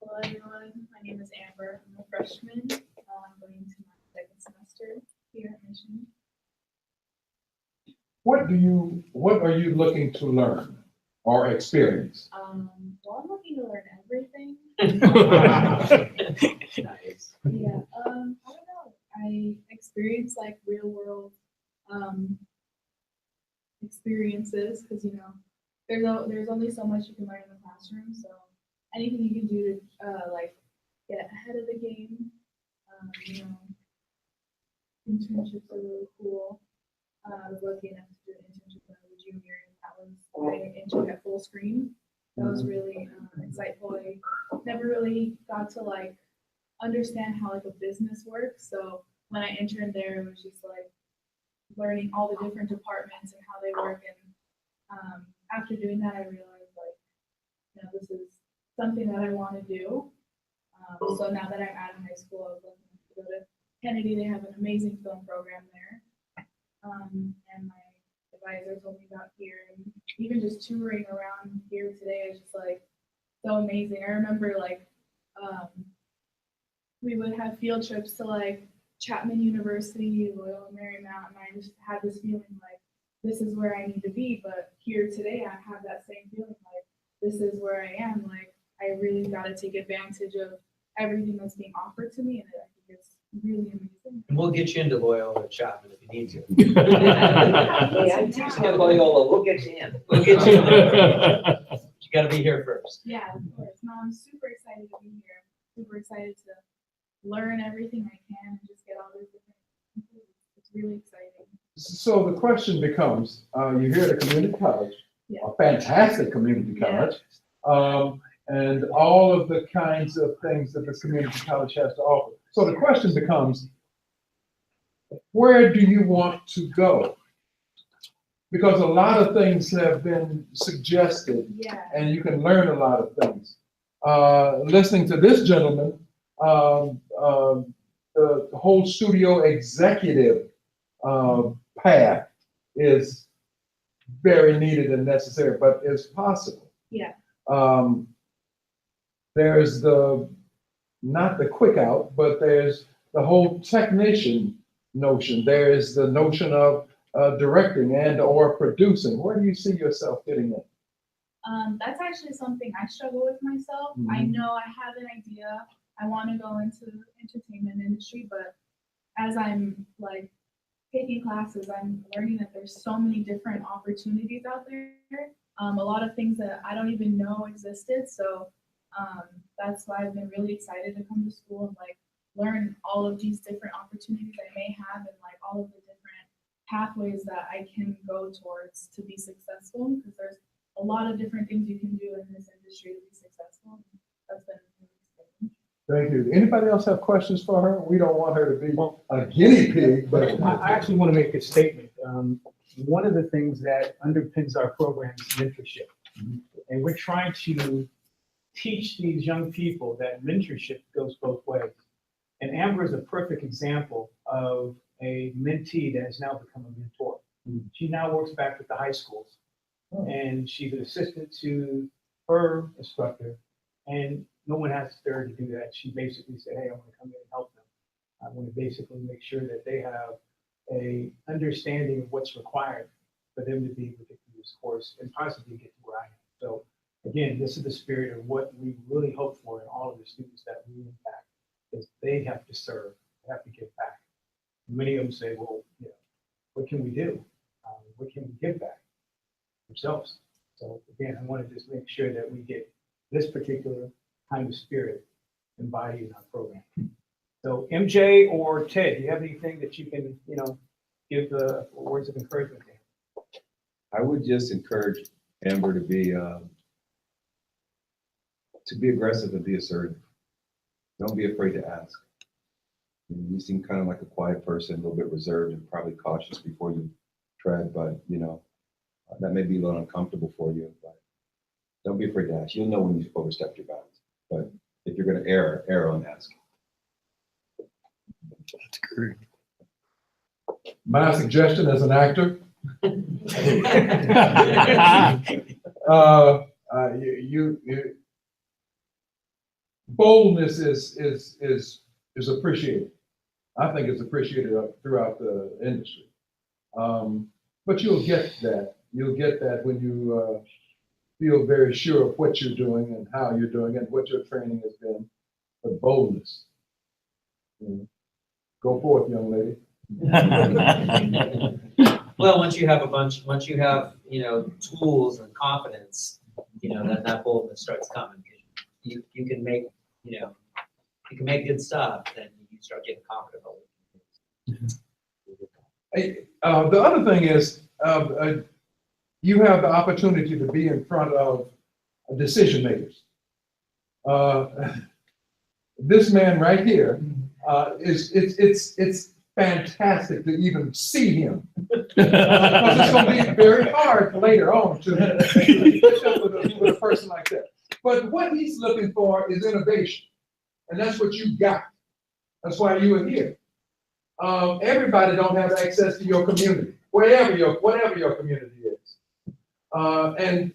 Speaker 12: Hello everyone, my name is Amber. I'm a freshman. I'm going into my 2nd semester here at Mission.
Speaker 5: What are you looking to learn or experience?
Speaker 12: Well, I'm looking to learn everything.
Speaker 7: Nice.
Speaker 12: Yeah, I don't know. I experience like real world experiences because there's only so much you can learn in the classroom. So anything you can do to like get ahead of the game. Internships are really cool. I was lucky enough to do an internship when I was a junior, and that was my internship at Full Screen. That was really insightful. I never really got to like understand how like a business works. So when I interned there, it was just like learning all the different departments and how they work. And after doing that, I realized like, this is something that I want to do. So now that I'm out of high school, I was looking to go to Kennedy. They have an amazing film program there. And my advisor told me about here, and even just touring around here today is just like so amazing. I remember like we would have field trips to like Chapman University, Loyola Marymount, and I just had this feeling like this is where I need to be. But here today, I have that same feeling like this is where I am. Like I really got to take advantage of everything that's being offered to me, and I think it's really amazing.
Speaker 7: And we'll get you into Loyola Chapman if you need to.
Speaker 12: Yeah.
Speaker 7: I'm teaching at Loyola. We'll get you in. We'll get you in. You got to be here first.
Speaker 12: Yeah, of course. No, I'm super excited to be here. Super excited to learn everything I can and just get all these different. It's really exciting.
Speaker 5: So the question becomes, you're here at a community college,
Speaker 12: Yeah.
Speaker 5: a fantastic community college, and all of the kinds of things that this community college has to offer. So the question becomes, where do you want to go? Because a lot of things have been suggested, and you can learn a lot of things. Listening to this gentleman, the whole studio executive path is very needed and necessary, but it's possible.
Speaker 12: Yeah.
Speaker 5: There's not the quick out, but there's the whole technician notion. There is the notion of directing and or producing. Where do you see yourself fitting in?
Speaker 12: That's actually something I struggle with myself.
Speaker 5: Mm-hmm.
Speaker 12: I know I have an idea. I want to go into the entertainment industry, but as I'm like taking classes, I'm learning that there's so many different opportunities out there. A lot of things that I don't even know existed. So that's why I've been really excited to come to school and like learn all of these different opportunities I may have and like all of the different pathways that I can go towards to be successful, because there's a lot of different things you can do in this industry to be successful. That's been really exciting.
Speaker 5: Thank you. Anybody else have questions for her? We don't want her to be a guinea pig, but
Speaker 2: I actually want to make a statement. one of the things that underpins our program is mentorship. And we're trying to teach these young people that mentorship goes both ways. And Amber is a perfect example of a mentee that has now become a mentor. She now works back with the high schools, and she's an assistant to her instructor, and no one has her to do that. She basically said, hey, I want to come in and help them. I want to basically make sure that they have a understanding of what's required for them to be able to get through this course and possibly get to where I am. So again, this is the spirit of what we really hope for in all of the students that we impact, is they have to serve, they have to give back. Many of them say, well, you know, what can we do? What can we give back themselves? So again, I want to just make sure that we get this particular kind of spirit embodied in our program. So MJ or Ted, do you have anything that you can, you know, give words of encouragement to?
Speaker 11: I would just encourage Amber to be aggressive and be assertive. Don't be afraid to ask. You seem kind of like a quiet person, a little bit reserved and probably cautious before you tread, but you know, that may be a little uncomfortable for you, but don't be afraid to ask. You'll know when you've overstepped your bounds, but if you're going to err on asking.
Speaker 5: That's great. My suggestion as an actor, boldness is appreciated. I think it's appreciated throughout the industry. But you'll get that. You'll get that when you feel very sure of what you're doing and how you're doing it, what your training has been. But boldness. Go forth, young lady.
Speaker 7: Well, once you have, you know, tools and confidence, you know, then that boldness starts coming. You can make, you know, you can make good stuff, then you start getting confident about it.
Speaker 5: The other thing is, you have the opportunity to be in front of decision makers. This man right here, it's fantastic to even see him. Because it's going to be very hard later on to catch up with a person like that. But what he's looking for is innovation. And that's what you got. That's why you are here. Everybody don't have access to your community, whatever your community is. And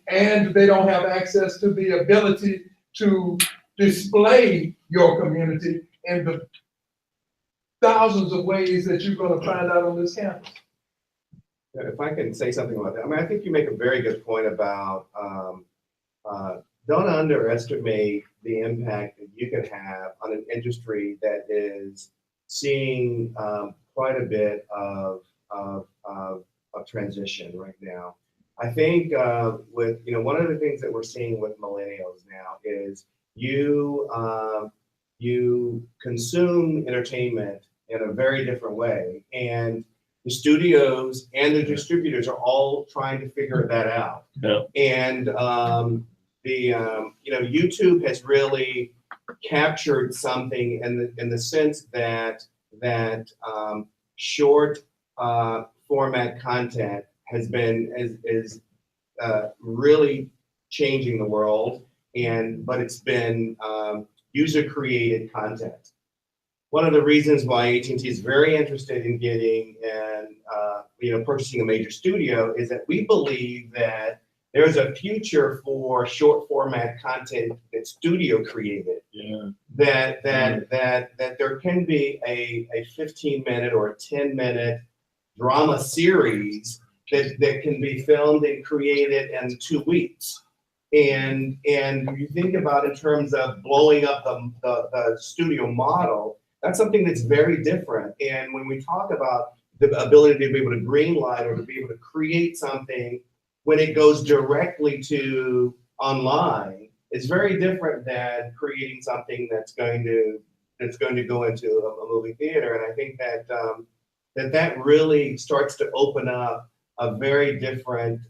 Speaker 5: they don't have access to the ability to display your community in the thousands of ways that you're going to find out on this campus.
Speaker 6: If I can say something about that, I mean, I think you make a very good point about don't underestimate the impact that you can have on an industry that is seeing quite a bit of transition right now. I think with, you know, one of the things that we're seeing with millennials now is you consume entertainment in a very different way, and the studios and the distributors are all trying to figure that out.
Speaker 1: Yeah.
Speaker 6: And you know, YouTube has really captured something in the sense that short format content has been is really changing the world, but it's been user created content. One of the reasons why At&T is very interested in getting and you know, purchasing a major studio is that we believe that there's a future for short format content that's studio created.
Speaker 1: Yeah.
Speaker 6: That there can be a 15-minute or a 10-minute drama series that can be filmed and created in 2 weeks. And you think about in terms of blowing up the studio model, that's something that's very different. And when we talk about the ability to be able to greenlight or to be able to create something when it goes directly to online, it's very different than creating something that's going to go into a movie theater. And I think that that really starts to open up a very different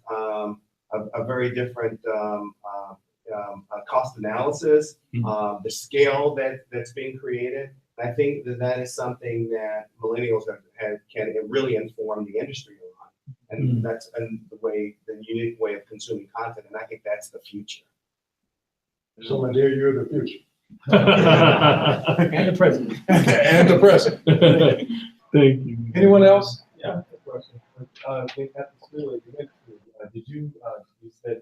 Speaker 6: cost analysis, the scale that's being created. I think that is something that millennials can really inform the industry on. And that's the unique way of consuming content. And I think that's the future.
Speaker 5: So my dear, you're the future.
Speaker 2: And the president.
Speaker 5: And the president.
Speaker 1: Thank you.
Speaker 5: Anyone else?
Speaker 13: Yeah, good question. At the school that you went to, did you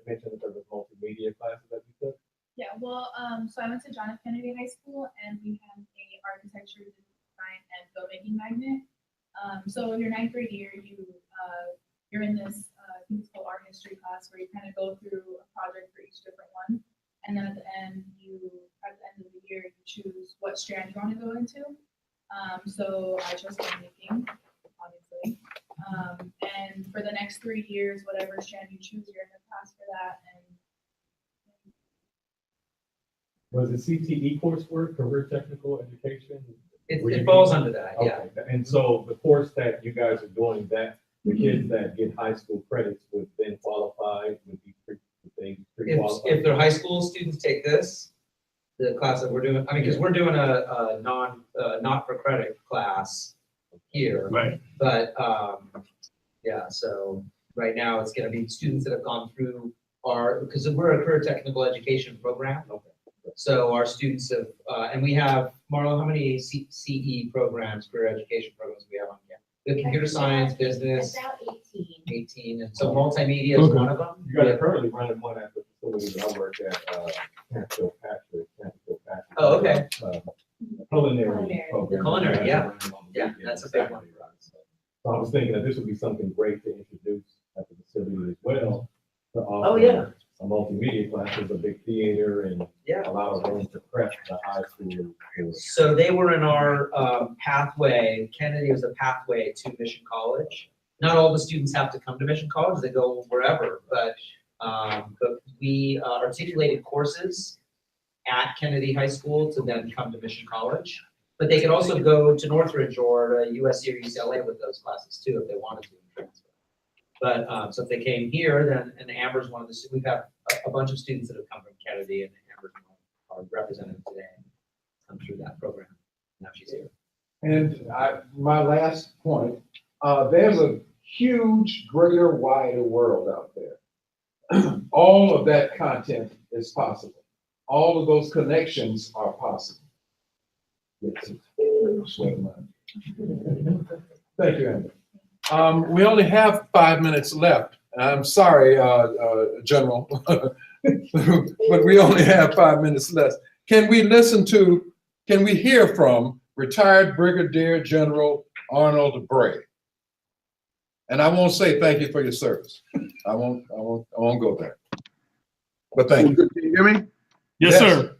Speaker 13: mention that there was multimedia classes that you took?
Speaker 12: Yeah, well, so I went to John F. Kennedy High School and we had a architecture, design, and filmmaking magnet. So your ninth grade year, you're in this, I think it's called art history class, where you kind of go through a project for each different one. And then at the end of the year, you choose what strand you want to go into. So I chose filmmaking, obviously. And for the next 3 years, whatever strand you choose, you're in the class for that. And
Speaker 13: Was it CTE coursework, career technical education?
Speaker 7: It falls under that, yeah.
Speaker 13: Okay. And so the course that you guys are doing, that the kids that get high school credits would then qualify, would be pre-qualified?
Speaker 7: If their high school students take this, the class that we're doing, I mean, because we're doing a not for credit class here.
Speaker 1: Right.
Speaker 7: But, yeah, so right now it's gonna be students that have gone through because we're a career technical education program.
Speaker 13: Okay.
Speaker 7: So our students have, and we have, Marlo, how many CE programs, career education programs we have on campus? We have computer science, business.
Speaker 3: About 18.
Speaker 7: 18, and so multimedia is one of them.
Speaker 13: You guys are currently running one at the facility that I work at, Camp Kilpatrick.
Speaker 7: Oh, okay.
Speaker 13: Culinary program.
Speaker 7: Culinary, yeah. Yeah, that's a big one.
Speaker 13: So I was thinking that this would be something great to introduce at the facility as well. To offer
Speaker 7: Oh, yeah.
Speaker 13: A multimedia class, there's a big theater and
Speaker 7: Yeah.
Speaker 13: a lot of room to prep the high school.
Speaker 7: So they were in our pathway. Kennedy was a pathway to Mission College. Not all the students have to come to Mission College, they go wherever, but we articulated courses at Kennedy High School to then come to Mission College. But they could also go to Northridge or USC or UCLA with those classes too, if they wanted to transfer. But so if they came here, then, and Amber's one of the, we've had a bunch of students that have come from Kennedy, and Amber's are represented today, come through that program. Now she's here.
Speaker 5: And my last point, there's a huge, greater, wider world out there. All of that content is possible. All of those connections are possible. Yes. Thank you, Amber. We only have 5 minutes left. I'm sorry, General, but we only have 5 minutes left. Can we hear from retired Brigadier General Arnold Bray? And I won't say thank you for your service. I won't go there. But thank you.
Speaker 14: Can you hear me?
Speaker 1: Yes, sir.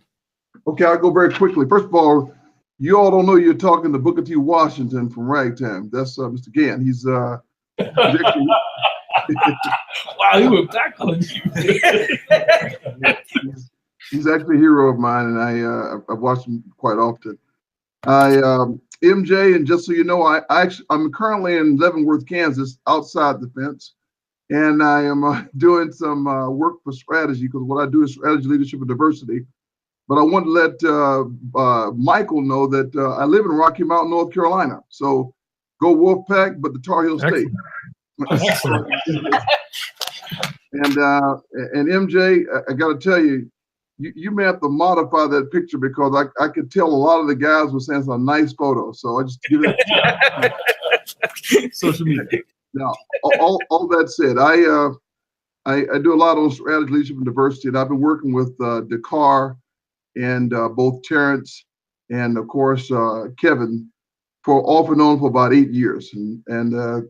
Speaker 14: Okay, I'll go very quickly. First of all, you all don't know you're talking to Booker T. Washington from Ragtime. That's Mr. Gann. He's actually,
Speaker 1: Wow, he went back on you.
Speaker 14: he's actually a hero of mine, and I've watched him quite often. MJ, and just so you know, I'm currently in Leavenworth, Kansas, outside the fence, and I am doing some work for strategy, because what I do is strategy, leadership, and diversity. But I want to let Michael know that I live in Rocky Mount, North Carolina. So go Wolfpack, but the Tar Heel State. And MJ, I got to tell you, you may have to modify that picture, because I could tell a lot of the guys were saying it's a nice photo. So I just give it.
Speaker 1: Social media.
Speaker 14: Now, all that said, I do a lot on strategy, leadership, and diversity, and I've been working with Dakar and both Terrence and, of course, Kevin for off and on for about 8 years. And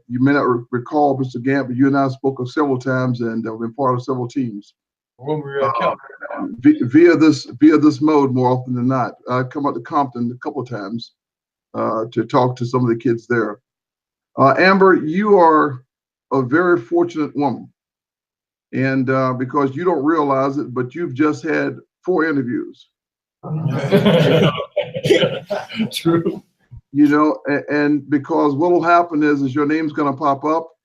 Speaker 14: you may not recall, Mr. Gant, but you and I spoke several times, and have been part of several teams.
Speaker 5: When we were at
Speaker 14: via this mode more often than not. I come out to Compton a couple of times to talk to some of the kids there. Amber, you are a very fortunate woman, and because you don't realize it, but you've just had 4 interviews.
Speaker 1: True.
Speaker 14: You know, and because what will happen is your name's going to pop up,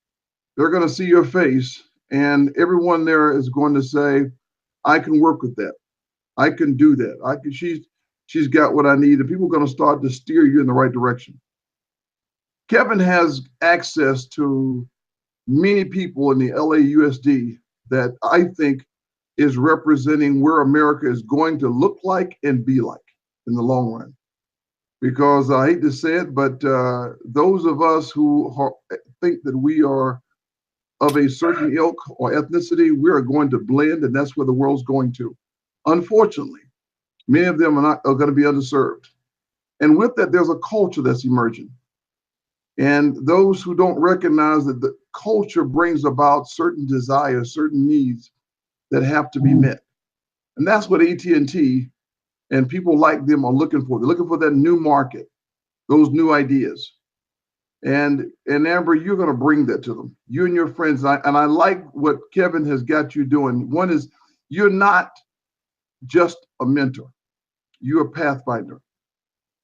Speaker 14: they're going to see your face, and everyone there is going to say, I can work with that. I can do that. She's got what I need, and people are going to start to steer you in the right direction. Kevin has access to many people in the LAUSD that I think is representing where America is going to look like and be like in the long run. Because I hate to say it, but those of us who think that we are of a certain ilk or ethnicity, we are going to blend, and that's where the world's going to. Unfortunately, many of them are going to be underserved. And with that, there's a culture that's emerging. And those who don't recognize that the culture brings about certain desires, certain needs that have to be met. And that's what AT&T and people like them are looking for. They're looking for that new market, those new ideas. And Amber, you're going to bring that to them, you and your friends. And I like what Kevin has got you doing. One is, you're not just a mentor, you're a pathfinder.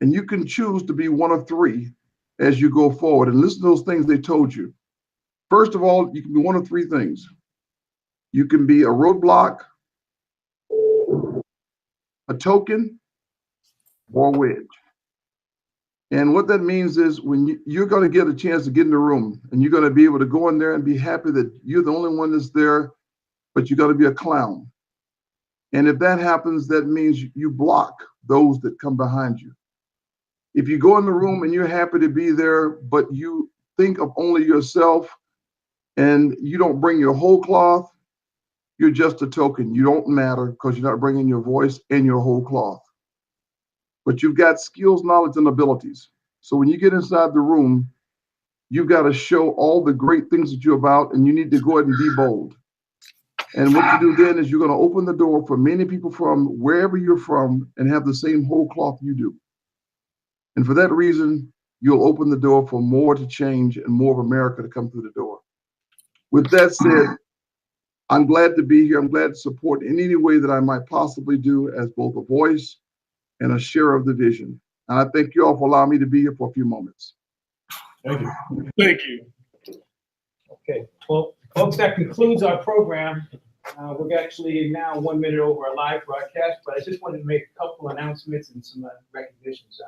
Speaker 14: And you can choose to be one of three as you go forward. And listen to those things they told you. First of all, you can be one of three things. You can be a roadblock, a token, or a wedge. And what that means is when you're going to get a chance to get in the room and you're going to be able to go in there and be happy that you're the only one that's there, but you got to be a clown. And if that happens, that means you block those that come behind you. If you go in the room and you're happy to be there, but you think of only yourself and you don't bring your whole cloth, you're just a token. You don't matter because you're not bringing your voice and your whole cloth. But you've got skills, knowledge, and abilities. So when you get inside the room, you've got to show all the great things that you're about, and you need to go ahead and be bold. And what you do then is you're going to open the door for many people from wherever you're from and have the same whole cloth you do. And for that reason, you'll open the door for more to change and more of America to come through the door. With that said, I'm glad to be here. I'm glad to support in any way that I might possibly do as both a voice and a share of the vision. And I thank you all for allowing me to be here for a few moments.
Speaker 1: Thank you. Thank you.
Speaker 2: Okay, well, folks, that concludes our program. We're actually now 1 minute over our live broadcast, but I just wanted to make a couple announcements and some recognitions,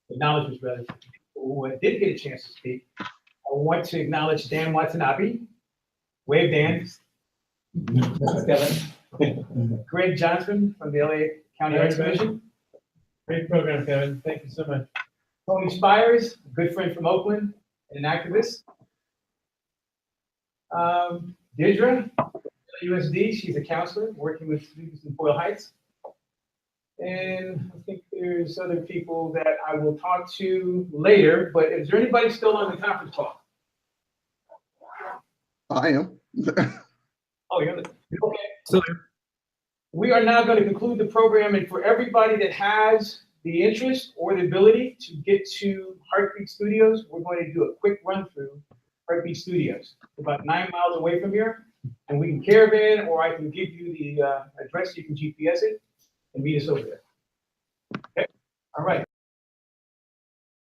Speaker 2: acknowledgements rather, for people who did get a chance to speak. I want to acknowledge Dan Watanabe. Wave, Dan. Greg Johnson from the LA County Arts Commission.
Speaker 13: Great program, Kevin. Thank you so much.
Speaker 2: Tony Spires, a good friend from Oakland and an activist. Deirdre, USD, she's a counselor working with students in Boyle Heights. And I think there's other people that I will talk to later, but is there anybody still on the conference call?
Speaker 14: I am.
Speaker 2: Oh, you're okay. So we are now going to conclude the program, and for everybody that has the interest or the ability to get to Heartbeat Studios, we're going to do a quick run through Heartbeat Studios. About 9 miles away from here, and we can caravan, or I can give you the address. You can GPS it and meet us over there. Okay. All right.